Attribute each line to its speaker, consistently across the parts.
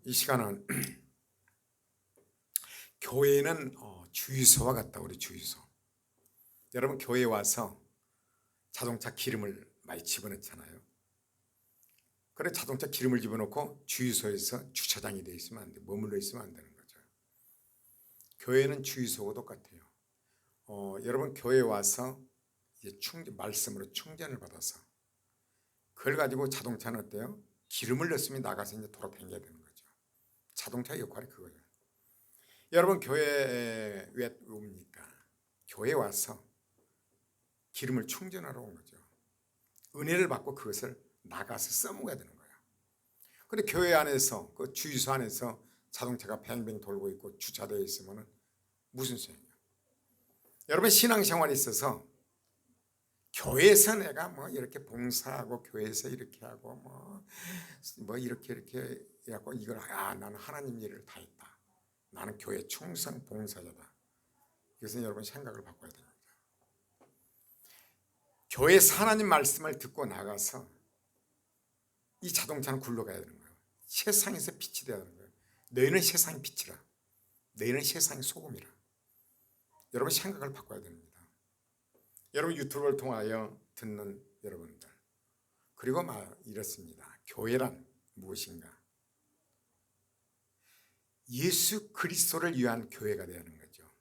Speaker 1: 이 시간은 교회는 주유소와 같다. 우리 주유소. 여러분 교회에 와서 자동차 기름을 많이 집어넣잖아요. 그래 자동차 기름을 집어넣고 주유소에서 주차장이 되어 있으면 안 돼. 머물러 있으면 안 되는 거죠. 교회는 주유소와 똑같아요. 여러분 교회에 와서 이제 말씀으로 충전을 받아서 그걸 가지고 자동차는 어때요? 기름을 넣었으면 나가서 이제 돌아다녀야 되는 거죠. 자동차 역할이 그거예요. 여러분 교회에 왜 옵니까? 교회에 와서 기름을 충전하러 온 거죠. 은혜를 받고 그것을 나가서 써먹어야 되는 거예요. 그런데 교회 안에서 그 주유소 안에서 자동차가 뱅뱅 돌고 있고 주차되어 있으면 무슨 소용이에요? 여러분 신앙생활에 있어서 교회에서 내가 뭐 이렇게 봉사하고 교회에서 이렇게 하고 뭐 이렇게 해갖고 이걸 나는 하나님 일을 다 했다. 나는 교회 충성 봉사자다. 이것은 여러분 생각을 바꿔야 됩니다. 교회에서 하나님 말씀을 듣고 나가서 이 자동차는 굴러가야 되는 거예요. 세상에서 빛이 되어야 되는 거예요. 너희는 세상의 빛이라. 너희는 세상의 소금이라. 여러분 생각을 바꿔야 됩니다. 여러분 유튜브를 통하여 듣는 여러분들, 그리고 이렇습니다. 교회란 무엇인가? 예수 그리스도를 위한 교회가 되는 거죠.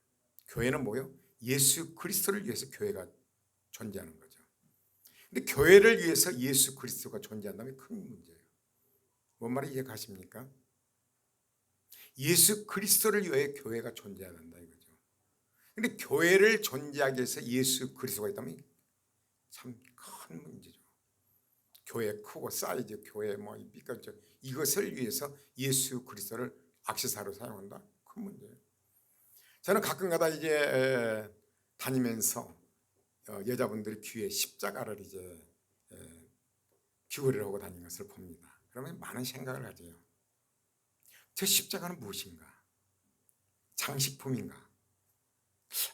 Speaker 1: 교회는 뭐요? 예수 그리스도를 위해서 교회가 존재하는 거죠. 근데 교회를 위해서 예수 그리스도가 존재한다면 큰 문제예요. 뭔 말인지 이해 가십니까? 예수 그리스도를 위해 교회가 존재해야 된다 이거죠. 근데 교회를 존재하기 위해서 예수 그리스도가 있다면 참 큰 문제죠. 교회 크고 사이즈, 교회 삐까죠. 이것을 위해서 예수 그리스도를 액세서리로 사용한다? 큰 문제예요. 저는 가끔가다 이제 다니면서 여자분들이 귀에 십자가를 이제 귀걸이를 하고 다니는 것을 봅니다. 그러면 많은 생각을 가져요. 저 십자가는 무엇인가? 장식품인가?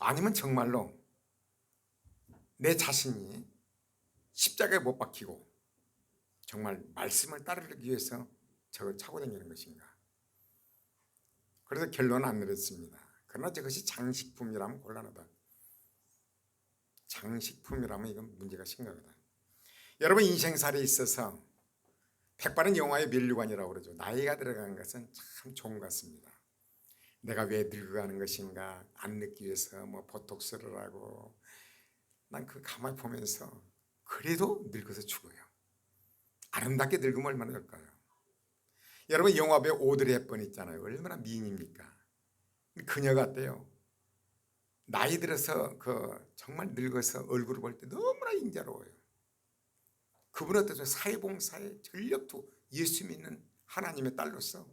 Speaker 1: 아니면 정말로 내 자신이 십자가에 못 박히고 정말 말씀을 따르기 위해서 저걸 차고 다니는 것인가? 그래서 결론은 안 내렸습니다. 그러나 저것이 장식품이라면 곤란하다. 장식품이라면 이건 문제가 심각하다. 여러분 인생살이에 있어서 백발은 영화의 면류관이라고 그러죠. 나이가 들어가는 것은 참 좋은 것 같습니다. 내가 왜 늙어가는 것인가 안 늙기 위해서 보톡스를 하고 난 그 가만히 보면서 그래도 늙어서 죽어요. 아름답게 늙으면 얼마나 될까요? 여러분 영화배우 오드리 헵번 있잖아요. 얼마나 미인입니까? 그녀가 어때요? 나이 들어서 정말 늙어서 얼굴을 볼 때 너무나 인자로워요. 그분은 어떠세요? 사회봉사에 전력투, 예수 믿는 하나님의 딸로서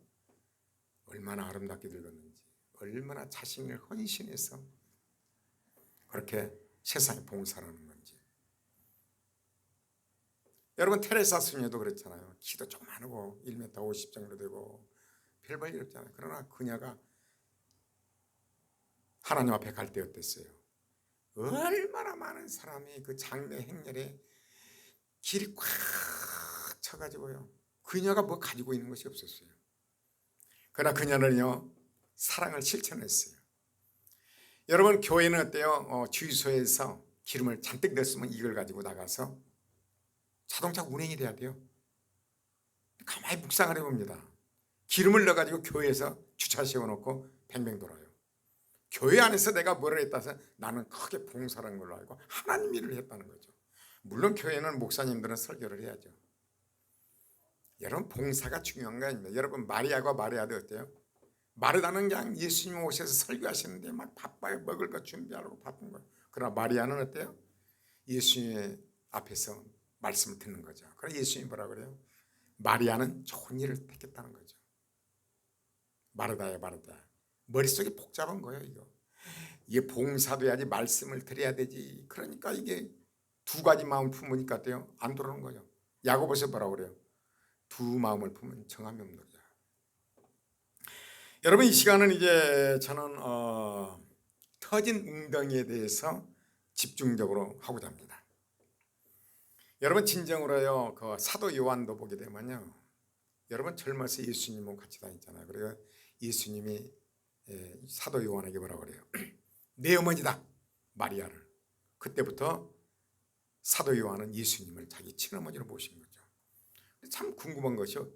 Speaker 1: 얼마나 아름답게 늙었는지, 얼마나 자신을 헌신해서 그렇게 세상에 봉사를 하는 건지. 여러분 테레사 수녀도 그렇잖아요. 키도 조그마하고 1m 50 정도 되고 별볼일 없잖아요. 그러나 그녀가 하나님 앞에 갈 때 어땠어요? 얼마나 많은 사람이 그 장례 행렬에 길이 꽉 쳐가지고요. 그녀가 뭐 가지고 있는 것이 없었어요. 그러나 그녀는요 사랑을 실천했어요. 여러분 교회는 어때요? 주유소에서 기름을 잔뜩 넣었으면 이걸 가지고 나가서 자동차 운행이 돼야 돼요. 가만히 묵상을 해봅니다. 기름을 넣어가지고 교회에서 주차 세워놓고 뱅뱅 돌아요. 교회 안에서 내가 뭐를 했다서 나는 크게 봉사라는 걸로 알고 하나님 일을 했다는 거죠. 물론 교회는 목사님들은 설교를 해야죠. 여러분 봉사가 중요한 거 아닙니다. 여러분 마리아가 마리아도 어때요? 마르다는 그냥 예수님 오셔서 설교하시는데 막 바빠요. 먹을 거 준비하려고 바쁜 거예요. 그러나 마리아는 어때요? 예수님 앞에서 말씀을 듣는 거죠. 그래서 예수님이 뭐라 그래요? 마리아는 좋은 일을 택했다는 거죠. 마르다야 마르다. 머릿속이 복잡한 거예요. 이게 봉사도 해야지 말씀을 드려야 되지. 그러니까 이게 두 가지 마음 품으니까 어때요? 안 들어오는 거죠. 야고보서 뭐라고 그래요? 두 마음을 품으면 정함이 없는 거죠. 여러분 이 시간은 이제 저는 터진 웅덩이에 대해서 집중적으로 하고자 합니다. 여러분 진정으로요 그 사도 요한도 보게 되면요 여러분 젊어서 예수님하고 같이 다녔잖아요. 그래서 예수님이 사도 요한에게 뭐라고 그래요? 내 어머니다 마리아를. 그때부터 사도 요한은 예수님을 자기 친어머니로 모신 거죠. 참 궁금한 것이요,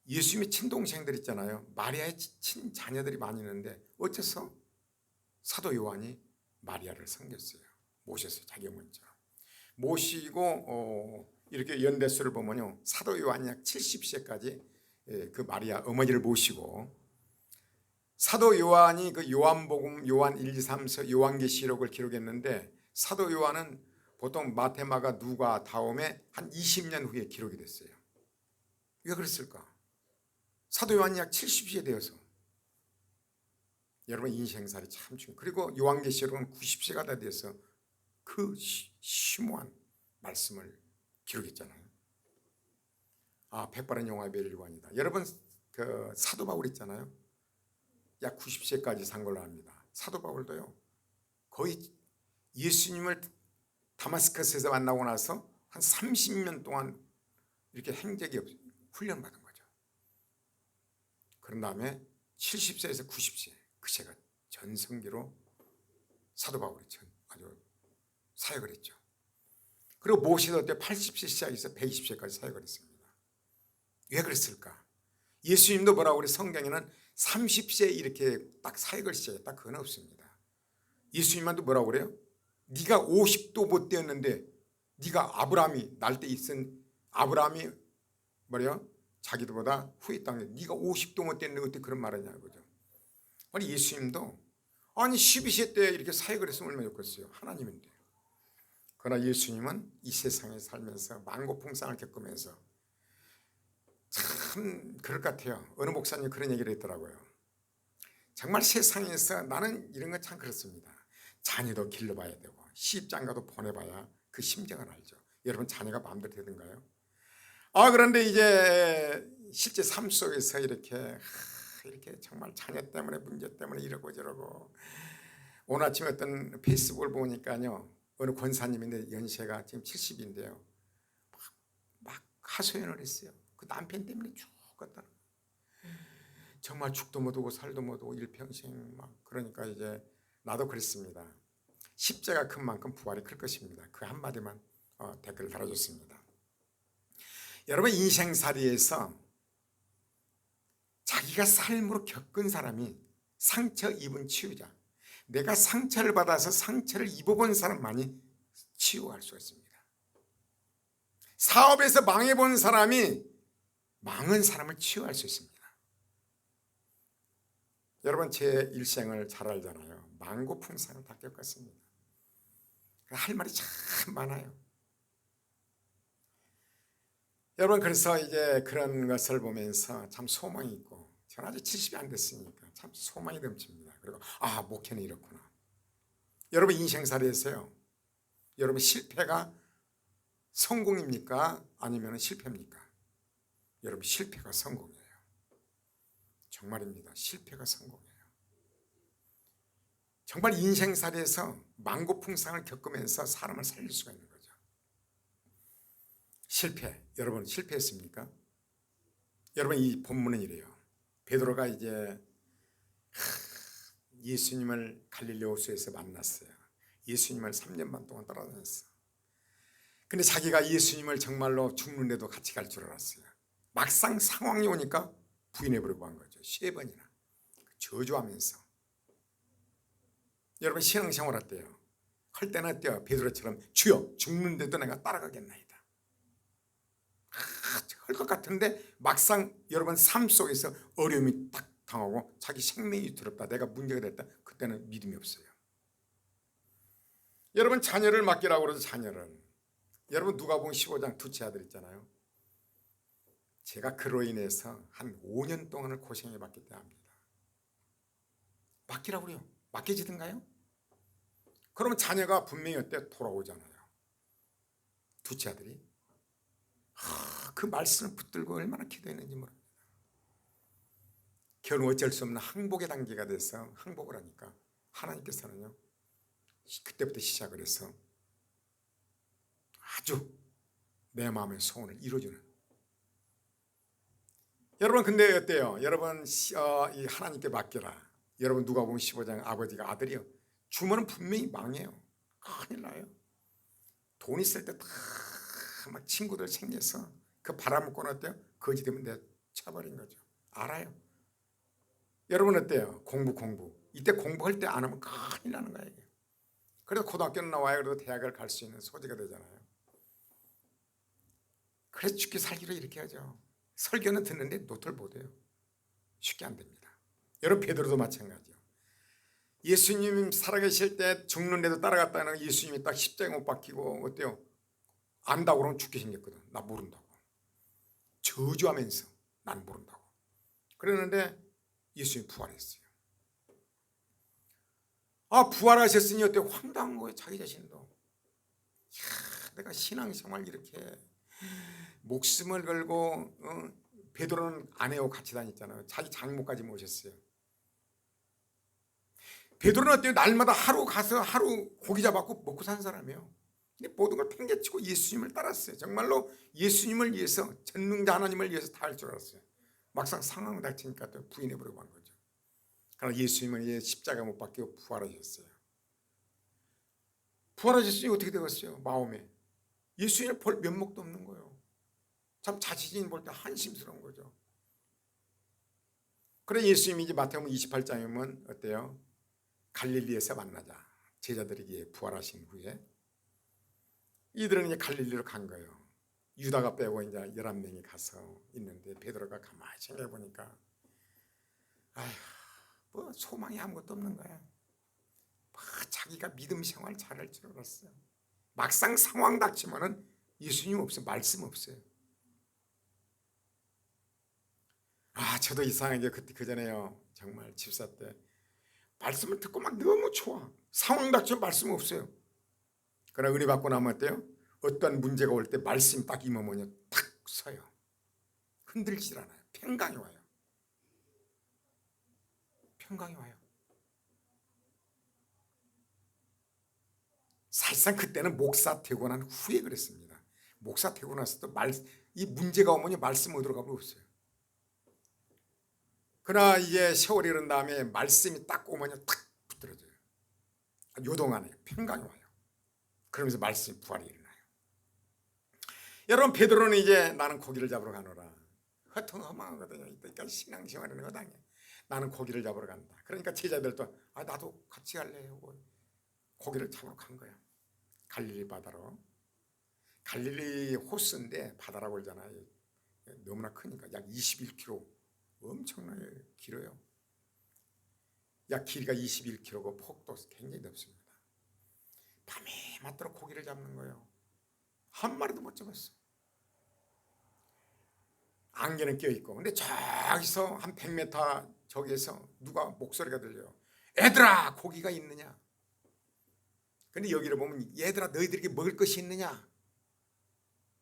Speaker 1: 예수님의 친동생들 있잖아요. 마리아의 친자녀들이 많이 있는데 어째서 사도 요한이 마리아를 섬겼어요. 모셨어요. 자기 어머니처럼 모시고 이렇게 연대수를 보면요, 사도 요한이 약 70세까지 그 마리아 어머니를 모시고, 사도 요한이 그 요한복음, 요한 1, 2, 3서 요한계시록을 기록했는데 사도 요한은 보통 마태, 마가, 누가 다음에 한 20년 후에 기록이 됐어요. 왜 그랬을까? 사도 요한이 약 70세 되어서. 여러분 인생살이 참 중요해요. 그리고 요한계시록은 90세가 다 돼서 그 심오한 말씀을 기록했잖아요. 백발은 영화의 멸관이다. 여러분 그 사도 바울 있잖아요. 약 90세까지 산 걸로 압니다. 사도 바울도요, 거의 예수님을 다마스커스에서 만나고 나서 한 30년 동안 이렇게 행적이 훈련받은 거죠. 그런 다음에 70세에서 90세, 그 제가 전성기로 사도 바울이 아주 사역을 했죠. 그리고 모세도 때 80세 시작해서 120세까지 사역을 했습니다. 왜 그랬을까? 예수님도 뭐라고 그래? 성경에는 30세 이렇게 딱 사역을 시작했다, 그건 없습니다. 예수님한테 뭐라고 그래요? 네가 50도 못 되었는데, 네가 아브라함이 날 때 있은 아브라함이 뭐래요? 자기들보다 후에 땅에 네가 50도 못 됐는데 어떻게 그런 말을 하냐는 거죠. 아니 예수님도 12세 때 이렇게 사역을 했으면 얼마나 좋겠어요. 하나님인데. 그러나 예수님은 이 세상에 살면서 만고풍상을 겪으면서 참 그럴 것 같아요. 어느 목사님이 그런 얘기를 했더라고요. 정말 세상에서 나는 이런 건 참 그렇습니다. 자녀도 길러봐야 되고 시집장가도 보내봐야 그 심정을 알죠. 여러분 자녀가 마음대로 되던가요? 그런데 이제 실제 삶 속에서 이렇게 정말 자녀 때문에 문제 때문에 이러고 저러고, 오늘 아침에 어떤 페이스북을 보니까요, 어느 권사님인데 연세가 지금 70인데요 막 하소연을 했어요. 그 남편 때문에 죽었다. 정말 죽도 못 오고 살도 못 오고 일평생 막. 그러니까 이제 나도 그랬습니다. 십자가 큰 만큼 부활이 클 것입니다. 그 한마디만 댓글을 달아줬습니다. 여러분 인생살이에서 자기가 삶으로 겪은 사람이 상처 입은 치유자, 내가 상처를 받아서 상처를 입어본 사람만이 치유할 수 있습니다. 사업에서 망해본 사람이 망한 사람을 치유할 수 있습니다. 여러분 제 일생을 잘 알잖아요. 만고풍상을 다 겪었습니다. 할 말이 참 많아요. 여러분 그래서 이제 그런 것을 보면서 참 소망이 있고, 저는 아직 70이 안 됐으니까 참 소망이 넘칩니다. 그리고 목회는 이렇구나. 여러분 인생살이에서요, 여러분 실패가 성공입니까? 아니면 실패입니까? 여러분 실패가 성공이에요. 정말입니다. 실패가 성공이에요. 정말 인생살이에서 만고풍상을 겪으면서 사람을 살릴 수가 있는 거죠. 실패, 여러분 실패했습니까? 여러분 이 본문은 이래요. 베드로가 이제 예수님을 갈릴리 호수에서 만났어요. 예수님을 3년 반 동안 따라다녔어. 근데 자기가 예수님을 정말로 죽는데도 같이 갈 줄 알았어요. 막상 상황이 오니까 부인해버리고 한 거죠. 3번이나 저주하면서. 여러분 신앙생활 어때요? 할 때는 어때요? 베드로처럼 주여 죽는데도 내가 따라가겠나이다. 할 것 같은데 막상 여러분 삶 속에서 어려움이 딱 당하고 자기 생명이 두렵다, 내가 문제가 됐다, 그때는 믿음이 없어요. 여러분 자녀를 맡기라고 그러죠. 자녀를. 여러분 누가복음 15장 둘째 아들 있잖아요. 제가 그로 인해서 한 5년 동안을 고생해 봤기 때문입니다. 맡기라고 그래요. 맡겨지던가요? 그러면 자녀가 분명히 어때? 돌아오잖아요. 둘째 아들이. 그 말씀을 붙들고 얼마나 기도했는지 모릅니다. 결국 어쩔 수 없는 항복의 단계가 돼서 항복을 하니까 하나님께서는요, 그때부터 시작을 해서 아주 내 마음의 소원을 이루어주는, 여러분 근데 어때요? 여러분 이 하나님께 맡겨라. 여러분 누가복음 15장 아버지가 아들이요. 주면은 분명히 망해요. 큰일 나요. 돈 있을 때 다 막 친구들 생겨서 그 바라먹고는 어때요? 거지 되면 내 쳐버린 거죠. 알아요. 여러분 어때요? 공부. 이때 공부할 때 안 하면 큰일 나는 거예요. 그래도 고등학교는 나와요. 그래도 대학을 갈 수 있는 소지가 되잖아요. 그래서 죽기 살기로 이렇게 하죠. 설교는 듣는데 노트를 못해요. 쉽게 안 됩니다. 여러분 베드로도 마찬가지요. 예수님 살아계실 때 죽는데도 따라갔다는 예수님이 딱 십자가에 못 박히고 어때요? 안다고 그러면 죽게 생겼거든. 나 모른다고. 저주하면서 난 모른다고. 그랬는데 예수님이 부활했어요. 부활하셨으니 어때? 황당한 거예요. 자기 자신도. 이야, 내가 신앙생활 이렇게 목숨을 걸고 베드로는 아내하고 같이 다녔잖아요. 자기 장모까지 모셨어요. 베드로는 어때요? 날마다 하루 가서 하루 고기 잡았고 먹고 산 사람이에요. 근데 모든 걸 팽개치고 예수님을 따랐어요. 정말로 예수님을 위해서 전능자 하나님을 위해서 다 할 줄 알았어요. 막상 상황 닥치니까 또 부인해버리고 한 거죠. 그러나 예수님은 이제 십자가 못 박히고 부활하셨어요. 부활하셨으니 어떻게 되겠어요? 마음에 예수님을 볼 면목도 없는 거예요. 참 자신이 볼 때 한심스러운 거죠. 그래 예수님이 이제 마태복음 28장이면 어때요? 갈릴리에서 만나자. 제자들에게 부활하신 후에 이들은 이제 갈릴리로 간 거예요. 유다가 빼고 이제 11명이 가서 있는데 베드로가 가만히 생각해 보니까 아휴, 뭐 소망이 아무것도 없는 거야. 자기가 믿음 생활 잘할 줄 알았어요. 막상 상황 닥치면은 예수님 없어요. 말씀 없어요. 저도 이상하게 그 전에요. 정말 집사 때 말씀을 듣고 막 너무 좋아. 상황 닥치면 말씀 없어요. 그러나 은혜 받고 나면 어때요? 어떤 문제가 올 때 말씀 딱 임하면 탁 서요. 흔들질 않아요. 평강이 와요. 평강이 와요. 사실상 그때는 목사 되고 난 후에 그랬습니다. 목사 되고 나서도 이 문제가 오면 말씀 얻으러 가면 없어요. 그러나 이게 세월이 흐른 다음에 말씀이 딱 오면 탁 붙들어져요. 요동하네요. 평강이 와요. 그러면서 말씀 부활이 일어나요. 여러분 베드로는 이제 나는 고기를 잡으러 가노라. 허통허망하거든요. 그러니까 신앙생활하는 거 당해. 나는 고기를 잡으러 간다. 그러니까 제자들도 나도 같이 갈래 하고 고기를 잡으러 간 거야. 갈릴리 바다로. 갈릴리 호수인데 바다라고 그러잖아요. 너무나 크니까 약 21km 엄청나게 길어요. 약 길이가 21km고 폭도 굉장히 넓습니다. 밤에 맞도록 고기를 잡는 거예요. 한 마리도 못 잡았어. 안개는 껴있고 근데 저기서 한 100m 저기에서 누가 목소리가 들려요. 얘들아 고기가 있느냐. 근데 여기를 보면 얘들아 너희들에게 먹을 것이 있느냐.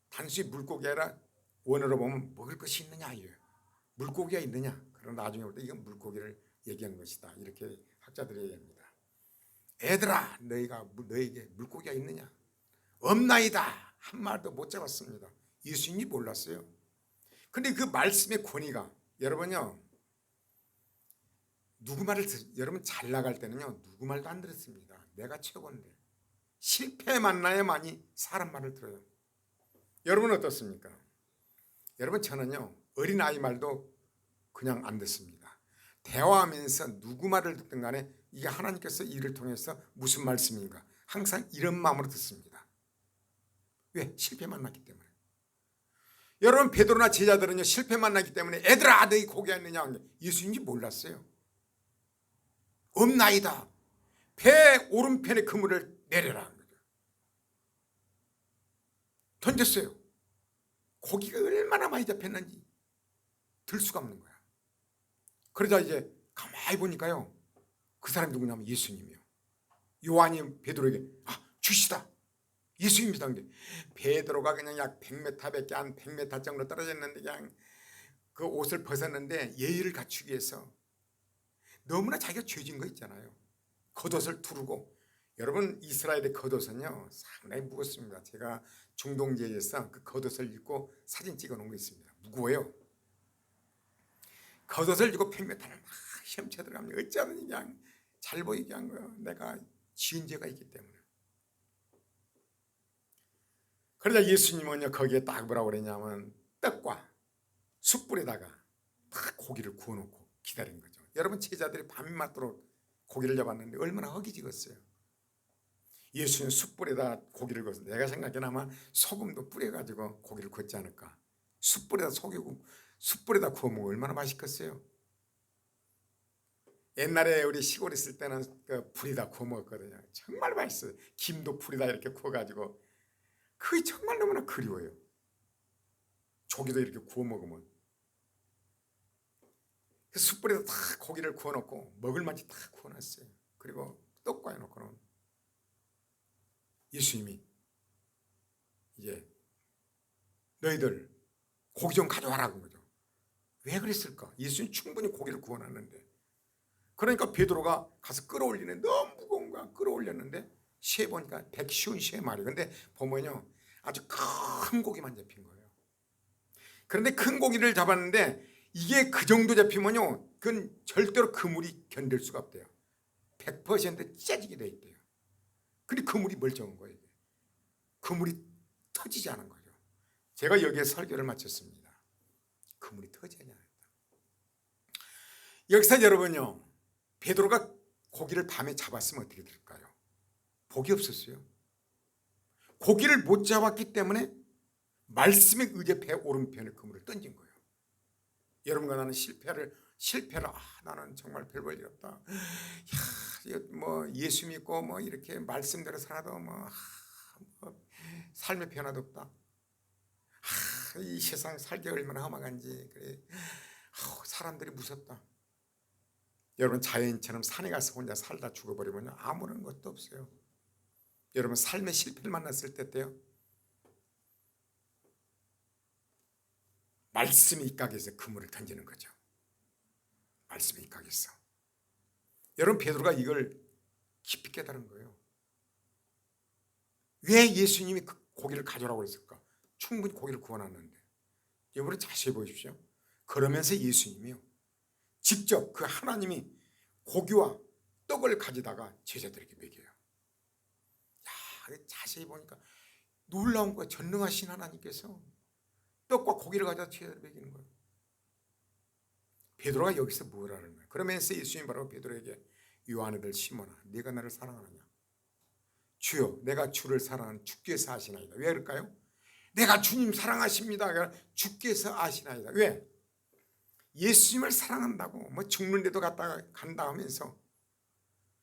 Speaker 1: 단순히 물고기 아니라 원어로 보면 먹을 것이 있느냐 이래요. 물고기가 있느냐. 그럼 나중에 볼 때 이건 물고기를 얘기하는 것이다. 이렇게 학자들이 얘기합니다. 얘들아 너에게 물고기가 있느냐. 없나이다. 한 마리도 못 잡았습니다. 예수님이 몰랐어요. 근데 그 말씀의 권위가 여러분요. 누구 말을 여러분 잘 나갈 때는요. 누구 말도 안 들었습니다. 내가 최고인데. 실패 만나야만이 사람 말을 들어요. 여러분 어떻습니까? 여러분 저는요. 어린아이 말도 그냥 안 듣습니다. 대화하면서 누구 말을 듣든 간에 이게 하나님께서 이를 통해서 무슨 말씀인가 항상 이런 마음으로 듣습니다. 왜? 실패 만났기 때문에. 여러분 베드로나 제자들은요 실패 만났기 때문에 애들아 너희 고기 있느냐 예수님이 몰랐어요. 없나이다. 배 오른편에 그물을 내려라 한 거죠. 던졌어요. 고기가 얼마나 많이 잡혔는지 들 수가 없는 거야. 그러자 이제 가만히 보니까요 그 사람이 누구냐면 예수님이요. 요한이 베드로에게 주시다. 예수님이다. 근데 베드로가 그냥 약 100m밖에 안 100m 정도 떨어졌는데 그냥 그 옷을 벗었는데 예의를 갖추기 위해서 너무나 자기가 죄진 거 있잖아요. 겉옷을 두르고 여러분 이스라엘의 겉옷은요 상당히 무겁습니다. 제가 중동 지역에서 그 겉옷을 입고 사진 찍어 놓은 거 있습니다. 무거워요. 겉옷을 입고 100m를 막 헤엄쳐 들어갑니다. 어찌하든 그냥 잘 보이게 한 거예요. 내가 지은 죄가 있기 때문에. 그러자 예수님은요 거기에 딱 뭐라고 그랬냐면 떡과 숯불에다가 딱 고기를 구워놓고 기다린 거죠. 여러분 제자들이 밤낮도록 고기를 잡았는데 얼마나 허기지겠어요. 예수는 숯불에다 고기를 구워서 내가 생각에는 아마 소금도 뿌려가지고 고기를 구웠지 않을까. 숯불에다 속이고 숯불에다 구워 먹으면 얼마나 맛있겠어요. 옛날에 우리 시골에 있을 때는 그 불에다 구워 먹었거든요. 정말 맛있어요. 김도 불에다 이렇게 구워가지고 그게 정말 너무나 그리워요. 조기도 이렇게 구워 먹으면 그 숯불에다 다 고기를 구워놓고 먹을 만치 다 구워놨어요. 그리고 떡과 해놓고는 예수님이 이제 너희들 고기 좀 가져와라는 거죠. 왜 그랬을까? 예수님 충분히 고기를 구워놨는데 그러니까 베드로가 가서 끌어올리는 너무 무거운 거야. 끌어올렸는데 세 보니까 153마리. 근데 보면요 아주 큰 고기만 잡힌 거예요. 그런데 큰 고기를 잡았는데 이게 그 정도 잡히면요 그건 절대로 그물이 견딜 수가 없대요. 100% 째지게 돼 있대요. 근데 그물이 멀쩡한 거예요. 그물이 터지지 않은 거죠. 제가 여기에 설교를 마쳤습니다. 그물이 터지지 않았다. 여기서 여러분요 베드로가 고기를 밤에 잡았으면 어떻게 될까요? 복이 없었어요. 고기를 못 잡았기 때문에 말씀의 의제 배 오른편에 그물을 던진 거예요. 여러분과 나는 실패를 나는 정말 별 볼 일 없다. 야, 뭐 예수 믿고 뭐 이렇게 말씀대로 살아도 뭐 삶의 변화도 없다. 이 세상 살기 얼마나 험악한지 그래. 사람들이 무섭다. 여러분 자연인처럼 산에 가서 혼자 살다 죽어버리면 아무런 것도 없어요. 여러분 삶의 실패를 만났을 때 때요. 말씀의 입각에서 그물을 던지는 거죠. 말씀의 입각에서. 여러분 베드로가 이걸 깊이 깨달은 거예요. 왜 예수님이 그 고기를 가져오라고 했을까? 충분히 고기를 구워놨는데. 여러분 자세히 보십시오. 그러면서 예수님이요. 직접 그 하나님이 고기와 떡을 가져다가 제자들에게 먹여요. 야, 자세히 보니까 놀라운 거야. 전능하신 하나님께서 떡과 고기를 가져다 제자들에게 먹이는 거예요. 베드로가 여기서 뭘 하는 거예요? 그러면서 예수님이 바로 베드로에게 요한의 아들 시몬아 네가 나를 사랑하느냐? 주여 내가 주를 사랑하는 주께서 아시나이다. 왜 그럴까요? 내가 주님 사랑하십니다. 주께서 아시나이다. 왜? 예수님을 사랑한다고 뭐 죽는데도 간다 하면서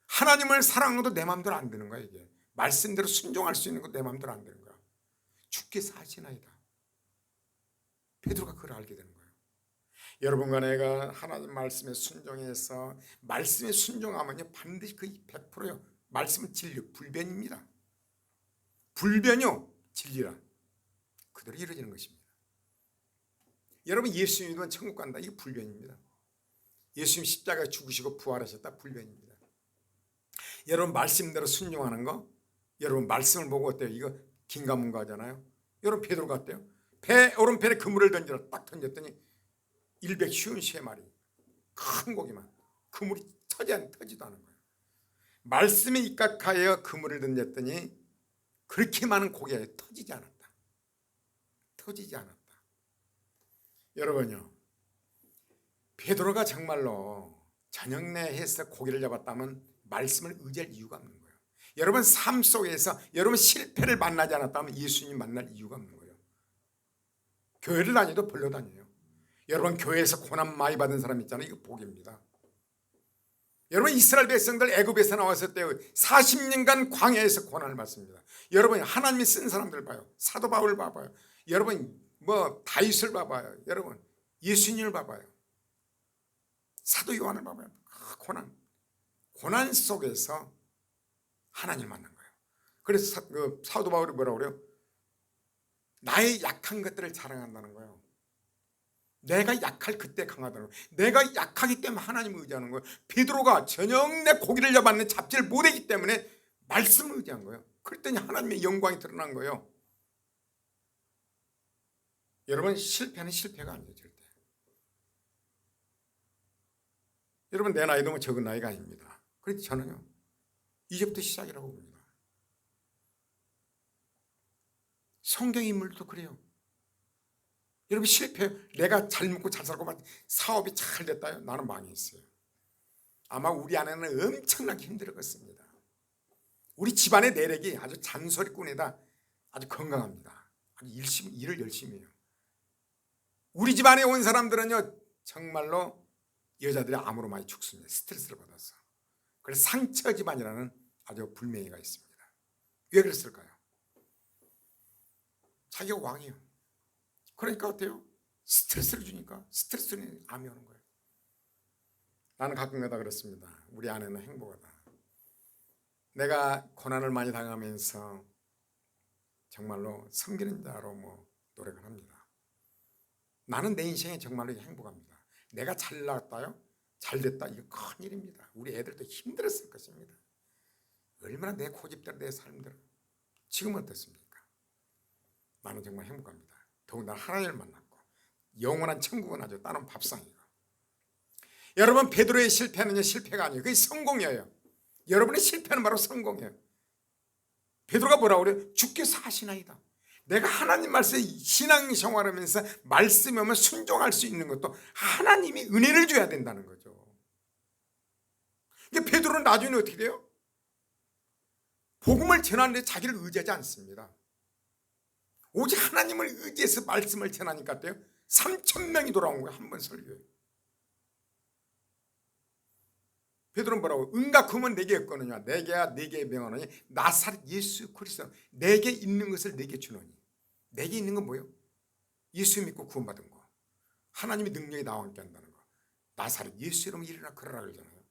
Speaker 1: 하나님을 사랑해도 내 마음대로 안 되는 거야. 이게 말씀대로 순종할 수 있는 거 내 마음대로 안 되는 거야. 주께서 아시나이다. 베드로가 그걸 알게 되는 거예요. 여러분과 내가 하나님 말씀에 순종해서 말씀에 순종하면요 반드시 그 100%요 말씀은 진리 불변입니다. 불변이요 진리라 그대로 이루어지는 것입니다. 여러분 예수 믿으면 천국 간다. 이게 불변입니다. 예수님 십자가에 죽으시고 부활하셨다. 불변입니다. 여러분 말씀대로 순종하는 거 여러분 말씀을 보고 어때요? 이거 긴가문가하잖아요. 여러분 베드로가 어때요? 배 오른편에 그물을 던지라 딱 던졌더니 153마리 큰 고기만 그물이 터지도 않은 거예요. 말씀에 입각하여 그물을 던졌더니 그렇게 많은 고기가 터지지 않았다. 터지지 않았다. 여러분요 베드로가 정말로 저녁 내에서 고기를 잡았다면 말씀을 의지할 이유가 없는 거예요. 여러분 삶 속에서 여러분 실패를 만나지 않았다면 예수님 만날 이유가 없는 거예요. 교회를 다녀도 벌러 다녀요. 여러분 교회에서 고난 많이 받은 사람 있잖아요. 이거 복입니다. 여러분 이스라엘 백성들 애굽에서 나왔을 때 40년간 광야에서 고난을 받습니다. 여러분 하나님이 쓴 사람들 봐요. 사도 바울을 봐봐요. 여러분 뭐 다윗을 봐봐요. 여러분 예수님을 봐봐요. 사도 요한을 봐봐요. 고난 속에서 하나님을 만난 거예요. 그래서 사도 바울이 뭐라고 그래요? 나의 약한 것들을 자랑한다는 거예요. 내가 약할 그때 강하다는 거예요. 내가 약하기 때문에 하나님을 의지하는 거예요. 베드로가 저녁 내 고기를 잡았는데 잡지를 못하기 때문에 말씀을 의지한 거예요. 그랬더니 하나님의 영광이 드러난 거예요. 여러분 실패는 실패가 아니에요. 절대. 여러분 내 나이도 뭐 적은 나이가 아닙니다. 그래도 저는요 이제부터 시작이라고 봅니다. 성경 인물도 그래요. 여러분 실패, 내가 잘 먹고 잘 살고 막 사업이 잘 됐다요? 나는 망했어요. 아마 우리 아내는 엄청나게 힘들었겠습니다. 우리 집안의 내력이 아주 잔소리꾼에다 아주 건강합니다. 아주 일을 열심히 해요. 우리 집안에 온 사람들은요 정말로 여자들이 암으로 많이 죽습니다. 스트레스를 받아서. 그래서 상처 집안이라는 아주 불명예가 있습니다. 왜 그랬을까요? 자기가 왕이에요. 그러니까 어때요? 스트레스를 주니까 스트레스는 암이 오는 거예요. 나는 가끔가다 그렇습니다. 우리 아내는 행복하다. 내가 고난을 많이 당하면서 정말로 섬기는 자로 노력을 합니다. 나는 내 인생에 정말로 행복합니다. 내가 잘 나왔다요? 잘 됐다. 이거 큰일입니다. 우리 애들도 힘들었을 것입니다. 얼마나 내 고집대로 내 삶대로. 지금은 어떻습니까? 나는 정말 행복합니다. 더군다나 하나님을 만났고 영원한 천국은 아주 다른 밥상이고. 여러분 베드로의 실패는요 실패가 아니에요. 그게 성공이에요. 여러분의 실패는 바로 성공이에요. 베드로가 뭐라고 그래요? 주께서 하시나이다. 내가 하나님 말씀에 신앙생활하면서 말씀에 오면 순종할 수 있는 것도 하나님이 은혜를 줘야 된다는 거죠. 근데 베드로는 나중에 어떻게 돼요? 복음을 전하는데 자기를 의지하지 않습니다. 오직 하나님을 의지해서 말씀을 전하니까 어때요? 3,000명이 돌아온 거예요. 한 번 설교에. 베드로는 뭐라고? 은과 금은 내게 없거느냐 내게야 내게 명하노니 나사렛 예수 그리스도 내게 있는 것을 내게 주노니. 내게 있는 건 뭐예요? 예수 믿고 구원받은 거. 하나님의 능력이 나와 함께 한다는 거. 나사렛 예수 이름으로 일어나 걸어라 그러잖아요.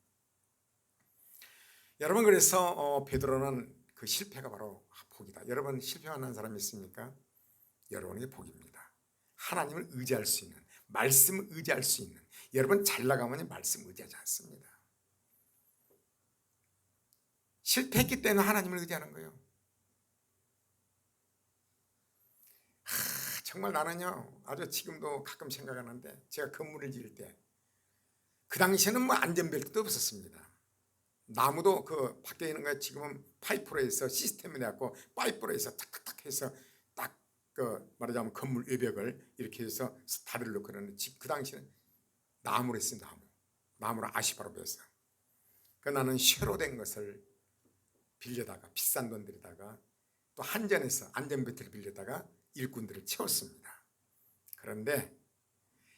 Speaker 1: 여러분 그래서 베드로는 그 실패가 바로 복이다. 여러분 실패한 사람이 있습니까? 여러분에게 복입니다. 하나님을 의지할 수 있는, 말씀을 의지할 수 있는. 여러분 잘 나가면 말씀 의지하지 않습니다. 실패했기 때문에 하나님을 의지하는 거예요. 정말 나는요 아주 지금도 가끔 생각하는데 제가 건물을 지을 때 그 당시에는 안전벨트도 없었습니다. 나무도 그 밖에 있는 거 지금은 파이프로 해서 시스템이 돼갖고 파이프로 해서 탁탁탁 해서 딱 그 말하자면 건물 외벽을 이렇게 해서 다리를 놓고 그러는데 그 당시에는 나무로 했어요. 나무로 아시바로 배웠어요. 그 나는 쇠로 된 것을 빌려다가 비싼 돈 들여다가 또 한전에서 안전벨트를 빌려다가 일꾼들을 채웠습니다. 그런데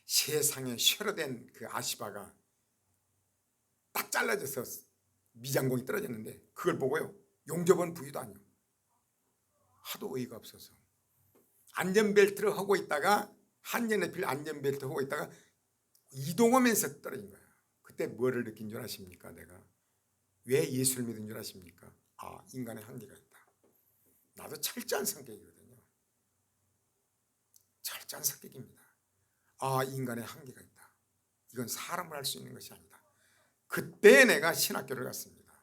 Speaker 1: 세상에 쇠로 된 그 아시바가 딱 잘라져서 미장공이 떨어졌는데 그걸 보고요 용접원 부위도 아니요 하도 어이가 없어서 안전벨트를 하고 있다가 한전에 빌 안전벨트 하고 있다가 이동하면서 떨어진 거예요. 그때 뭐를 느낀 줄 아십니까? 내가 왜 예수를 믿은 줄 아십니까? 아, 인간의 한계가 있다. 나도 철저한 성격이거든요. 철저한 성격입니다. 아, 인간의 한계가 있다. 이건 사람을 할 수 있는 것이 아니다. 그때 내가 신학교를 갔습니다.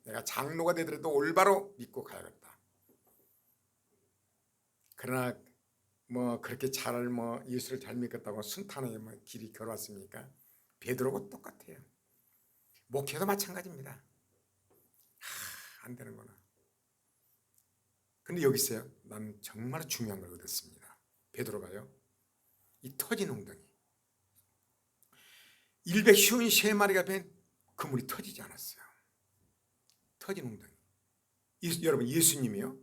Speaker 1: 내가 장로가 되더라도 올바로 믿고 가야겠다. 그러나 그렇게 예수를 잘 믿겠다고 순탄하게 길이 걸어왔습니까? 베드로하고 똑같아요. 목회도 마찬가지입니다. 안 되는구나. 근데 여기 있어요. 나는 정말 중요한 걸 얻었습니다. 베드로가요. 이 터진 웅덩이. 153마리가 된 그물이 터지지 않았어요. 터진 웅덩이. 여러분 예수님이요.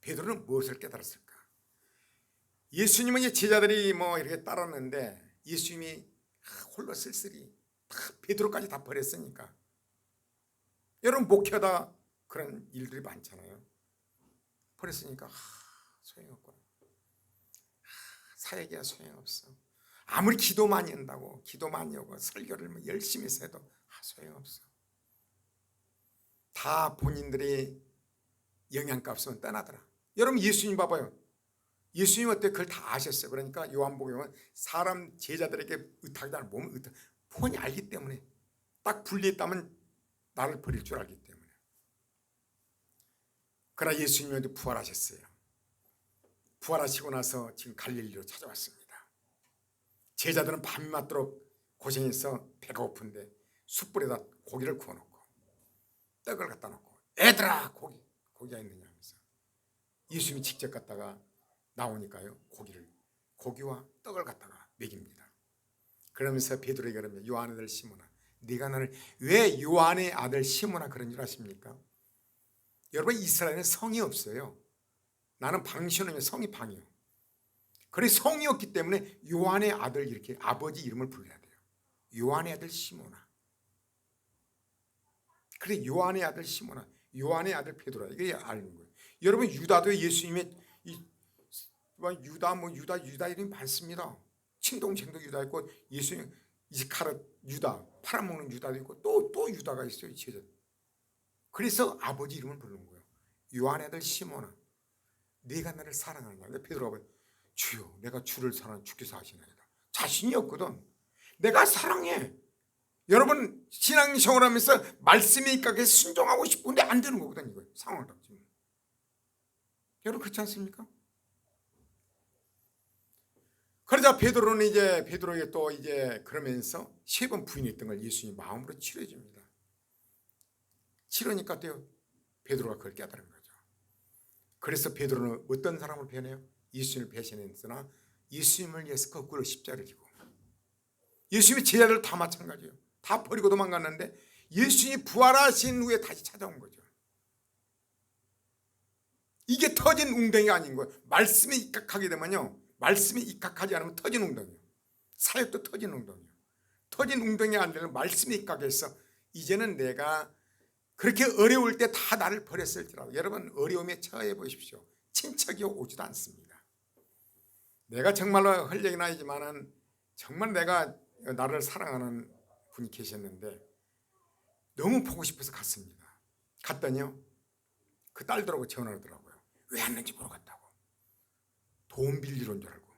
Speaker 1: 베드로는 무엇을 깨달았을까? 예수님은 이제 제자들이 이렇게 따랐는데 예수님이 홀로 쓸쓸히 베드로까지 다 버렸으니까. 여러분 목회하다 그런 일들이 많잖아요. 버렸으니까 소용없구나. 사역이야 소용없어. 아무리 기도 많이 한다고 기도 많이 하고 설교를 열심히 해도 소용없어. 다 본인들이 영양가 없으면 떠나더라. 여러분 예수님 봐봐요. 예수님 어때? 그걸 다 아셨어요. 그러니까 요한복음은 사람 제자들에게 의탁이다 몸을 의탁 폰이 알기 때문에 딱 분리했다면 나를 버릴 줄 알기 때문에. 그러나 예수님도 부활하셨어요. 부활하시고 나서 지금 갈릴리로 찾아왔습니다. 제자들은 밤이 맞도록 고생해서 배가 고픈데 숯불에다 고기를 구워놓고 떡을 갖다 놓고 애들아 고기가 있느냐 하면서 예수님이 직접 갔다가 나오니까요 고기와 떡을 갖다가 먹입니다. 그러면서 베드로에게 그러면 요한의 아들 시몬아 네가 나를 왜 요한의 아들 시몬아 그런 줄 아십니까? 여러분 이스라엘에는 성이 없어요. 나는 방신호면 성이 방이요. 그래서 성이 없기 때문에 요한의 아들 이렇게 아버지 이름을 불러야 돼요. 요한의 아들 시몬아. 그래 요한의 아들 시몬아 요한의 아들 베드로야 이게 아는 거예요. 여러분 유다도 예수님의 유다 이름이 많습니다. 친동생도 유다 있고 예수님 이스카르 유다 팔아먹는 유다도 있고 또 유다가 있어요. 제자. 그래서 아버지 이름을 부르는 거예요. 요한의 아들 시몬아 네가 나를 사랑하느냐. 베드로가 주여 내가 주를 사랑하는 주께서 하시나이다. 자신이 없거든. 내가 사랑해. 여러분 신앙생활 하면서 말씀에 입각해 순종하고 싶은데 안 되는 거거든. 이거 상황을 닥치면. 여러분 그렇지 않습니까? 그러자 베드로에게 또 이제 그러면서 3번 부인했던 걸 예수님이 마음으로 치료해 줍니다. 치료니까 또 베드로가 그걸 깨달은 거죠. 그래서 베드로는 어떤 사람을 배신해요? 예수님을 배신했으나 예수님을 위해서 거꾸로 십자가를 지고 예수님의 제자들 다 마찬가지예요. 다 버리고 도망갔는데 예수님이 부활하신 후에 다시 찾아온 거죠. 이게 터진 웅덩이가 아닌 거예요. 말씀에 입각하게 되면요. 말씀에 입각하지 않으면 터진 웅덩이예요. 사역도 터진 웅덩이예요. 터진 웅덩이가 안 되면 말씀에 입각해서 이제는 내가 그렇게 어려울 때 다 나를 버렸을지라도 여러분 어려움에 처해 보십시오. 친척이 오지도 않습니다. 내가 정말로 헐레기 나이지만은 정말 내가 나를 사랑하는 분이 계셨는데 너무 보고 싶어서 갔습니다. 갔더니요 그 딸들하고 전화하더라고요. 왜 왔는지 모르겠다고. 돈 빌리러 온 줄 알고.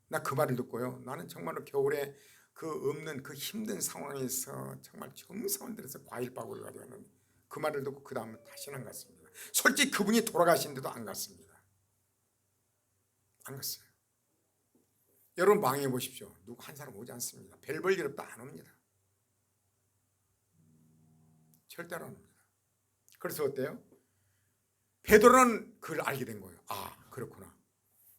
Speaker 1: 나 그 말을 듣고요 나는 정말로 겨울에 그 없는 그 힘든 상황에서 정말 정성을 들여서 과일바구니를 가지고 왔는데 그 말을 듣고 그 다음에 다시는 안 갔습니다. 솔직히 그분이 돌아가신데도 안 갔습니다. 안 갔어요. 여러분 망해 보십시오. 누구 한 사람 오지 않습니다. 별 볼 일 없다 안 옵니다. 절대로 안 옵니다. 그래서 어때요? 베드로는 그걸 알게 된 거예요. 아 그렇구나.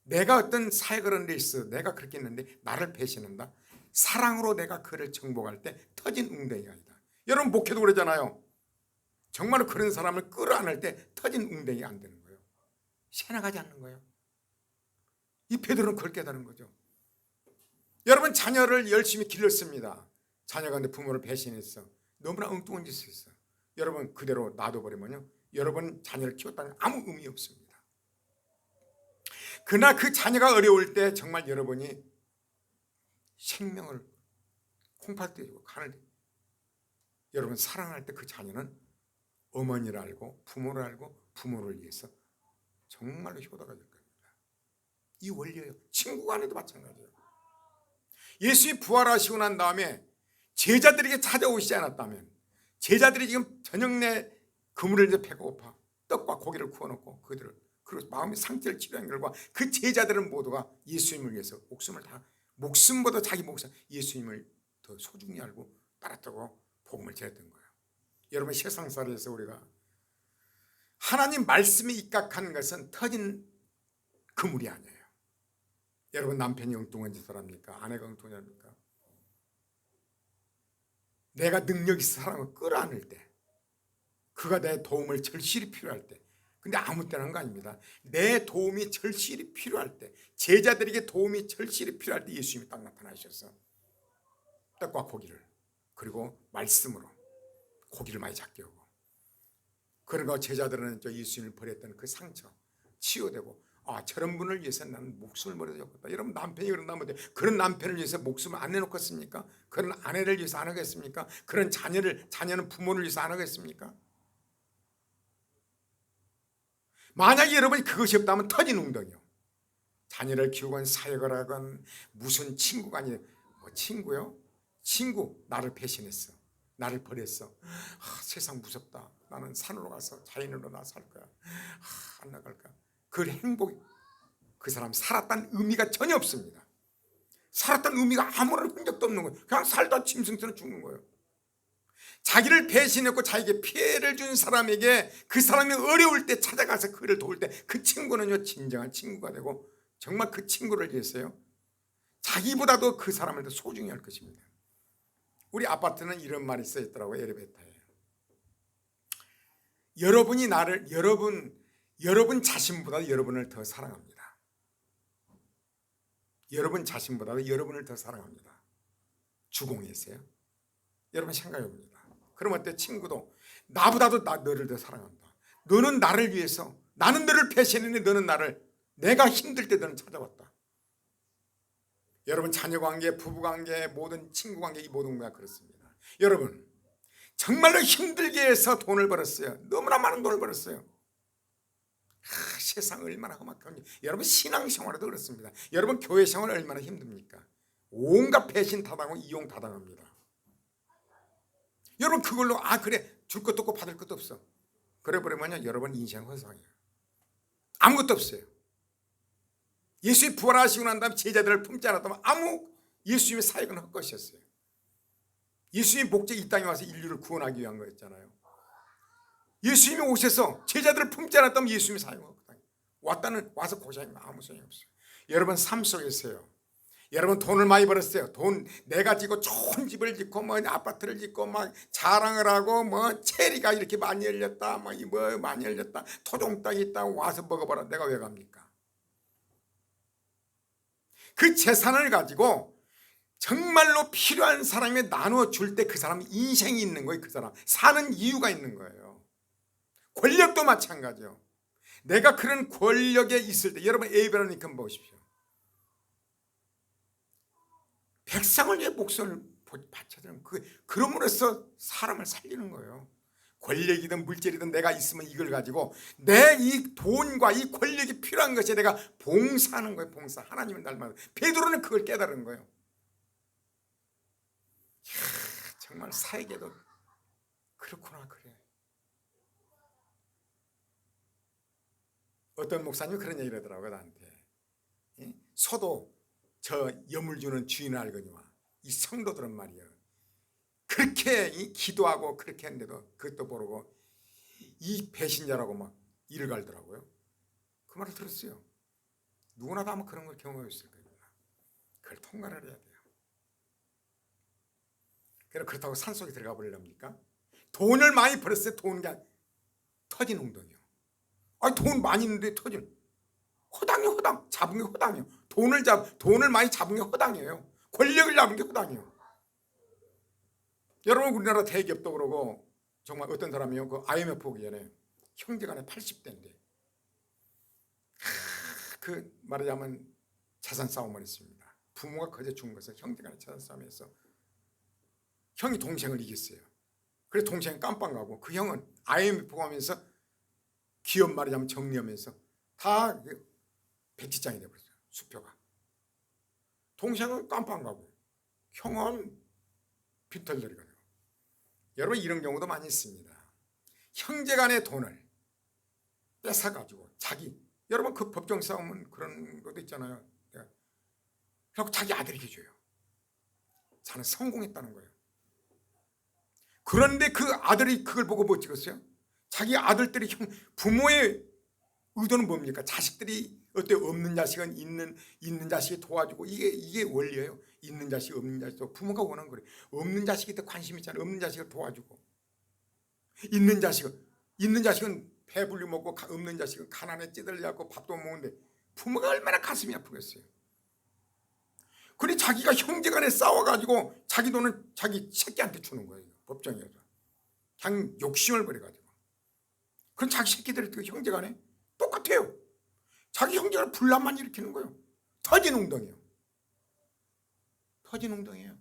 Speaker 1: 내가 어떤 사역을 하는 데 있어 내가 그렇게 했는데 나를 배신한다. 사랑으로 내가 그를 정복할 때 터진 웅덩이가 아니다. 여러분 목회도 그러잖아요. 정말로 그런 사람을 끌어안을 때 터진 웅덩이가 안 되는 거예요. 새나가지 않는 거예요. 이 베드로는 그걸 깨달은 거죠. 여러분 자녀를 열심히 길렀습니다. 자녀가 내 부모를 배신했어. 너무나 엉뚱한 짓을 했어. 여러분 그대로 놔둬버리면요 여러분 자녀를 키웠다는 아무 의미 없습니다. 그러나 그 자녀가 어려울 때 정말 여러분이 생명을 콩팥 떼주고 간을 떼주고 여러분 사랑할 때 그 자녀는 어머니를 알고 부모를 알고 부모를 위해서 정말로 효도가 될 겁니다. 이 원리예요. 친구 간에도 마찬가지예요. 예수님이 부활하시고 난 다음에 제자들에게 찾아오시지 않았다면 제자들이 지금 저녁 내 그물을 이제 배가 고파 떡과 고기를 구워놓고 그리고 마음의 상처를 치료한 결과 그 제자들은 모두가 예수님을 위해서 목숨보다 자기 목숨 예수님을 더 소중히 알고 따랐다고 복음을 전했던 거예요. 여러분 세상살이에서 우리가 하나님 말씀에 입각한 것은 터진 그물이 아니에요. 여러분 남편이 엉뚱한 짓을 합니까? 아내가 엉뚱한 짓을 합니까? 내가 능력 있어 사람을 끌어안을 때 그가 내 도움을 절실히 필요할 때 근데 아무 때나 한 거 아닙니다. 내 도움이 절실히 필요할 때 제자들에게 도움이 절실히 필요할 때 예수님이 딱 나타나셔서 떡과 고기를 그리고 말씀으로 고기를 많이 잡게 하고 그러니까 제자들은 저 예수님을 버렸던 그 상처 치유되고 아 저런 분을 위해서 나는 목숨을 버려줬겠다. 여러분 남편이 그런다면 그런 남편을 위해서 목숨을 안 내놓겠습니까? 그런 아내를 위해서 안 하겠습니까? 그런 자녀는 부모를 위해서 안 하겠습니까? 만약에 여러분이 그것이 없다면 터진 웅덩이요. 자녀를 키우건 사역을 하건 무슨 친구가 아니에요. 뭐 친구요? 친구 나를 배신했어. 나를 버렸어. 세상 무섭다. 나는 산으로 가서 자연으로 나 살 거야. 안 나갈까? 그 행복이 그 사람 살았다는 의미가 전혀 없습니다. 살았다는 의미가 아무런 흔적도 아무것도 없는 거예요. 그냥 살다 짐승처럼 죽는 거예요. 자기를 배신했고 자기에게 피해를 준 사람에게 그 사람이 어려울 때 찾아가서 그를 도울 때 그 친구는요 진정한 친구가 되고 정말 그 친구를 위해서요 자기보다도 그 사람을 더 소중히 할 것입니다. 우리 아파트는 이런 말이 써있더라고요. 엘리베이터에. 여러분이 나를 여러분 자신보다 여러분을 더 사랑합니다. 여러분 자신보다 여러분을 더 사랑합니다. 주공에서요. 여러분 생각해 봅니다. 그럼 어때? 친구도 나보다도 너를 더 사랑한다. 너는 나를 위해서, 나는 너를 배신했는데 너는 나를, 내가 힘들 때 너는 찾아왔다. 여러분 자녀관계, 부부관계, 모든 친구관계, 이 모든 게 그렇습니다. 여러분 정말로 힘들게 해서 돈을 벌었어요. 너무나 많은 돈을 벌었어요. 세상 얼마나 험악한지. 여러분 신앙생활도 그렇습니다. 여러분 교회생활 얼마나 힘듭니까? 온갖 배신 타당하고 이용 타당합니다. 여러분 그걸로 그래 줄 것도 없고 받을 것도 없어. 그래 버리면 여러분 인생 허상이에요. 아무것도 없어요. 예수님이 부활하시고 난 다음에 제자들을 품지 않았다면 예수님의 사역은 헛것이었어요. 예수님의 목적이 이 땅에 와서 인류를 구원하기 위한 거였잖아요. 예수님이 오셔서 제자들을 품지 않았다면 예수님의 사역은 헛것이에요. 와서 고생이 아무 소용이 없어요. 여러분 삶 속에서요. 여러분 돈을 많이 벌었어요. 돈 내가 지고 좋은 집을 짓고 아파트를 짓고 자랑을 하고 체리가 이렇게 많이 열렸다 많이 열렸다 토종 땅이 있다 와서 먹어봐라. 내가 왜 갑니까? 그 재산을 가지고 정말로 필요한 사람에 나누어 줄 때 그 사람 인생이 있는 거예요. 그 사람 사는 이유가 있는 거예요. 권력도 마찬가지요. 내가 그런 권력에 있을 때 여러분 에이브라함 링컨 보십시오. 백성을 위해 목숨을 바쳐드리면 그럼으로써 사람을 살리는 거예요. 권력이든 물질이든 내가 있으면 이걸 가지고 내 이 돈과 이 권력이 필요한 것에 내가 봉사하는 거예요. 봉사. 하나님을 닮아서. 베드로는 그걸 깨달은 거예요. 정말 사에게도 그렇구나 그래. 어떤 목사님이 그런 얘기를 하더라고요. 나한테. 소도 저 염을 주는 주인을 알거니와 이 성도들은 말이야 그렇게 기도하고 그렇게 했는데도 그것도 모르고 이 배신자라고 막 이를 갈더라고요. 그 말을 들었어요. 누구나 다 아마 그런 걸 경험했을 겁니다. 그걸 통과를 해야 돼요. 그렇다고 산속에 들어가 버리랍니까? 돈을 많이 벌었어요. 돈이 터진 웅덩이요. 돈 많이 있는데 터진 허당이요. 허당. 잡은 게 허당이요. 돈을 많이 잡은 게 허당이에요. 권력을 잡은 게 허당이에요. 여러분 우리나라 대기업도 그러고 정말 어떤 사람이요. 그 IMF 오기 전에 형제간에 80대인데 그 말하자면 재산 싸움을 했습니다. 부모가 거저 죽은 것을 형제간에 재산 싸움에서 형이 동생을 이겼어요. 그래서 동생은 깜빵 가고 그 형은 IMF 가면서 기업 말하자면 정리하면서 다 백지장이 되어버렸어요. 수표가. 동생은 깜빵 가고 형은 빈털터리가 되고. 여러분 이런 경우도 많이 있습니다. 형제간의 돈을 뺏어가지고 여러분 그 법정 싸움은 그런 것도 있잖아요. 그리고 자기 아들에게 줘요. 자는 성공했다는 거예요. 그런데 그 아들이 그걸 보고 뭐 찍었어요? 자기 아들들이 부모의 의도는 뭡니까? 자식들이 어때요? 없는 자식은 있는 자식이 도와주고 이게 원리예요. 있는 자식 없는 자식도 부모가 원하는 거예요. 없는 자식이 더 관심 있잖아요. 없는 자식을 도와주고 있는 자식은 배불리 먹고 없는 자식은 가난에 찌들려갖고 밥도 못 먹는데 부모가 얼마나 가슴이 아프겠어요. 그래 자기가 형제간에 싸워가지고 자기 돈은 자기 새끼한테 주는 거예요. 법정에서 그냥 욕심을 버려가지고. 그럼 자기 새끼들이 형제간에 똑같아요. 자기 형제간에 분란만 일으키는 거예요. 터진 웅덩이에요. 터진 웅덩이에요.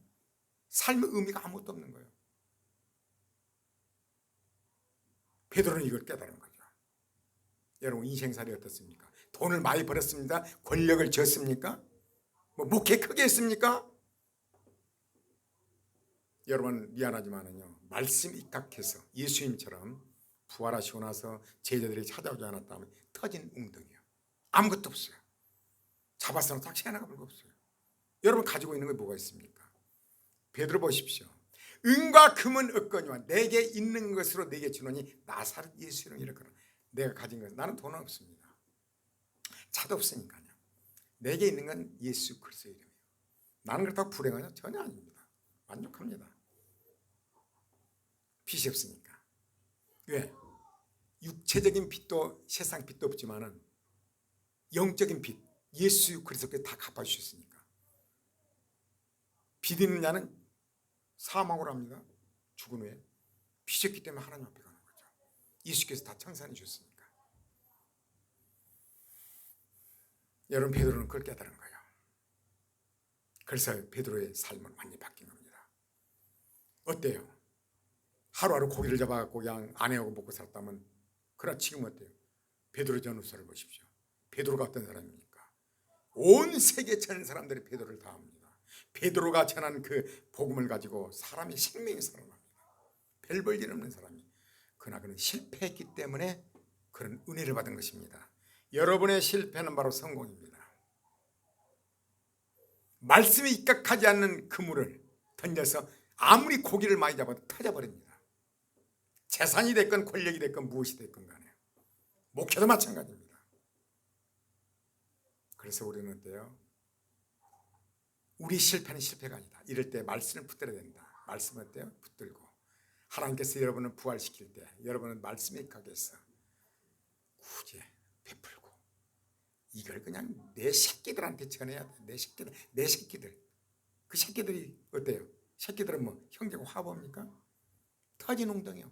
Speaker 1: 삶의 의미가 아무것도 없는 거예요. 베드로는 이걸 깨달은 거죠. 여러분 인생살이 어떻습니까? 돈을 많이 벌었습니다. 권력을 졌습니까? 목회 크게 했습니까? 여러분 미안하지만은요 말씀 입각해서 예수님처럼 부활하시고 나서 제자들이 찾아오지 않았다면 터진 웅덩이요. 아무것도 없어요. 잡았으면 딱지 하나가 별거 없어요. 여러분 가지고 있는 게 뭐가 있습니까? 베드로 보십시오. 은과 금은 없거니와 내게 있는 것으로 내게 주노니 나사렛 예수 이름 이렇거나. 내가 가진 것, 나는 돈 없습니다. 차도 없으니까요. 내게 있는 건 예수 그리스도 이름이에요. 나는 그렇다고 불행하냐? 전혀 아닙니다. 만족합니다. 빚이 없으니까. 왜? 육체적인 빚도 세상 빚도 없지만은 영적인 빚, 예수 그리스도께 다 갚아주셨으니까. 빚 있는 자는 사망으로 합니다. 죽은 후에. 빚이 없기 때문에 하나님 앞에 가는 거죠. 예수께서 다 청산해 주셨으니까. 여러분, 베드로는 그걸 깨달은 거예요. 그래서 베드로의 삶은 완전히 바뀐 겁니다. 어때요? 하루하루 고기를 잡아갖고 그냥 아내하고 먹고 살았다면, 그러나 지금 어때요? 베드로 전후서를 보십시오. 베드로가 어떤 사람입니까? 온 세계 전 사람들이 베드로를 다 압니다. 베드로가 전한 그 복음을 가지고 사람이 생명이 살아납니다. 별 볼 일 없는 사람이. 그러나 그는 실패했기 때문에 그런 은혜를 받은 것입니다. 여러분의 실패는 바로 성공입니다. 말씀에 입각하지 않는 그물을 던져서 아무리 고기를 많이 잡아도 터져버립니다. 재산이 됐건 권력이 됐건 무엇이 됐건 간에. 목회도 마찬가지입니다. 그래서 우리는 어때요? 우리 실패는 실패가 아니다. 이럴 때 말씀을 붙들어야 된다. 말씀을 어때요? 붙들고 하나님께서 여러분을 부활시킬 때 여러분은 말씀에 입각해서 해서 구제 베풀고 이걸 그냥 내 새끼들한테 전해야 돼. 내 새끼들. 그 새끼들이 어때요? 새끼들은 뭐 형제가 화합합니까? 터진 웅덩이요.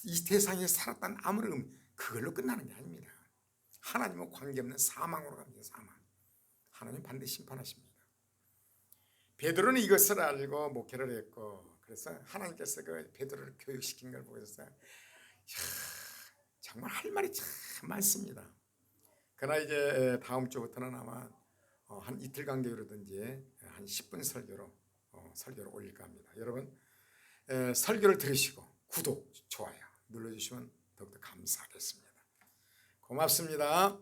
Speaker 1: 이 세상에 살았다는 아무런 그걸로 끝나는 게 아닙니다. 하나님과 관계없는 사망으로 갑니다. 사망. 하나님 반드시 심판하십니다. 베드로는 이것을 알고 목회를 했고, 그래서 하나님께서 그 베드로를 교육시킨 걸 보고서 정말 할 말이 참 많습니다. 그러나 이제 다음 주부터는 아마 한 이틀 간격으로든지 한 10분 설교로 올릴까 합니다. 여러분 설교를 들으시고 구독, 좋아요 눌러주시면 더욱더 감사하겠습니다. 고맙습니다.